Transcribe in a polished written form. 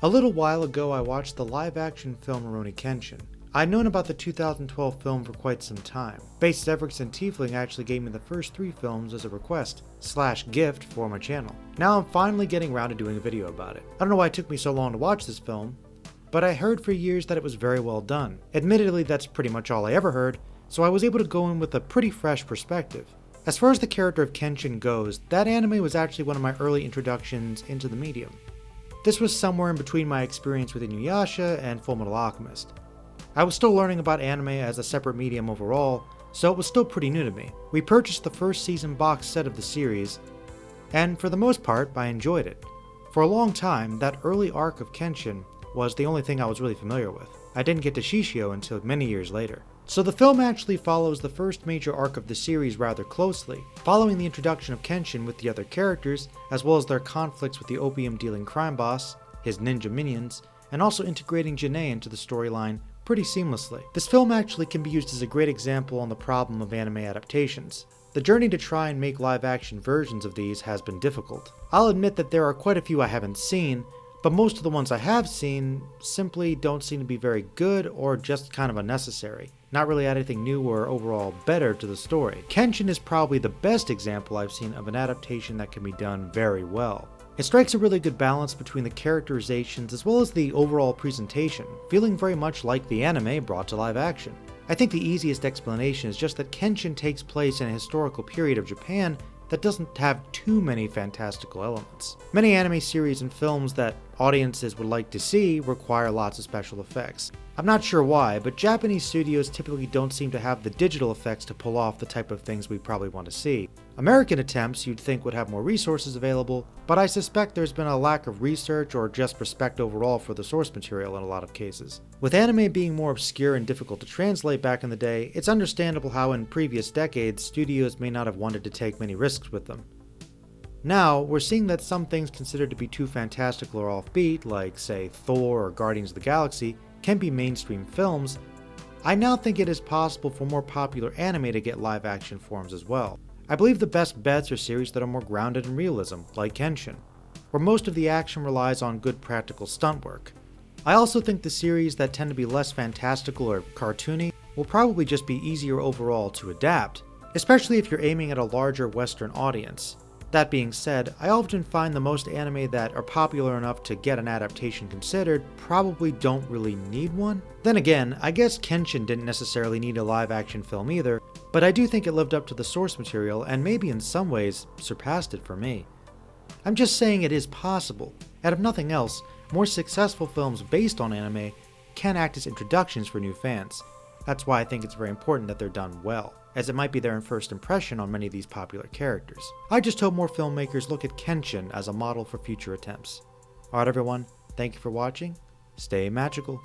A little while ago I watched the live-action film Rurouni Kenshin. I'd known about the 2012 film for quite some time. Base Severix and Tiefling actually gave me the first 3 films as a request/gift for my channel. Now I'm finally getting around to doing a video about it. I don't know why it took me so long to watch this film, but I heard for years that it was very well done. Admittedly, that's pretty much all I ever heard, so I was able to go in with a pretty fresh perspective. As far as the character of Kenshin goes, that anime was actually one of my early introductions into the medium. This was somewhere in between my experience with Inuyasha and Fullmetal Alchemist. I was still learning about anime as a separate medium overall, so it was still pretty new to me. We purchased the first season box set of the series, and for the most part, I enjoyed it. For a long time, that early arc of Kenshin was the only thing I was really familiar with. I didn't get to Shishio until many years later. So the film actually follows the first major arc of the series rather closely, following the introduction of Kenshin with the other characters, as well as their conflicts with the opium-dealing crime boss, his ninja minions, and also integrating Janae into the storyline pretty seamlessly. This film actually can be used as a great example on the problem of anime adaptations. The journey to try and make live-action versions of these has been difficult. I'll admit that there are quite a few I haven't seen, but most of the ones I have seen simply don't seem to be very good or just kind of unnecessary. Not really add anything new or overall better to the story. Kenshin is probably the best example I've seen of an adaptation that can be done very well. It strikes a really good balance between the characterizations as well as the overall presentation, feeling very much like the anime brought to live action. I think the easiest explanation is just that Kenshin takes place in a historical period of Japan that doesn't have too many fantastical elements. Many anime series and films that audiences would like to see require lots of special effects. I'm not sure why, but Japanese studios typically don't seem to have the digital effects to pull off the type of things we probably want to see. American attempts you'd think would have more resources available, but I suspect there's been a lack of research or just respect overall for the source material in a lot of cases. With anime being more obscure and difficult to translate back in the day, it's understandable how in previous decades studios may not have wanted to take many risks with them. Now, we're seeing that some things considered to be too fantastical or offbeat, like say Thor or Guardians of the Galaxy, can be mainstream films. I now think it is possible for more popular anime to get live action forms as well. I believe the best bets are series that are more grounded in realism, like Kenshin, where most of the action relies on good practical stunt work. I also think the series that tend to be less fantastical or cartoony will probably just be easier overall to adapt, especially if you're aiming at a larger Western audience. That being said, I often find the most anime that are popular enough to get an adaptation considered probably don't really need one. Then again, I guess Kenshin didn't necessarily need a live-action film either, but I do think it lived up to the source material and maybe in some ways surpassed it for me. I'm just saying it is possible, and if nothing else, more successful films based on anime can act as introductions for new fans. That's why I think it's very important that they're done well, as it might be their first impression on many of these popular characters. I just hope more filmmakers look at Kenshin as a model for future attempts. Alright everyone, thank you for watching, stay magical.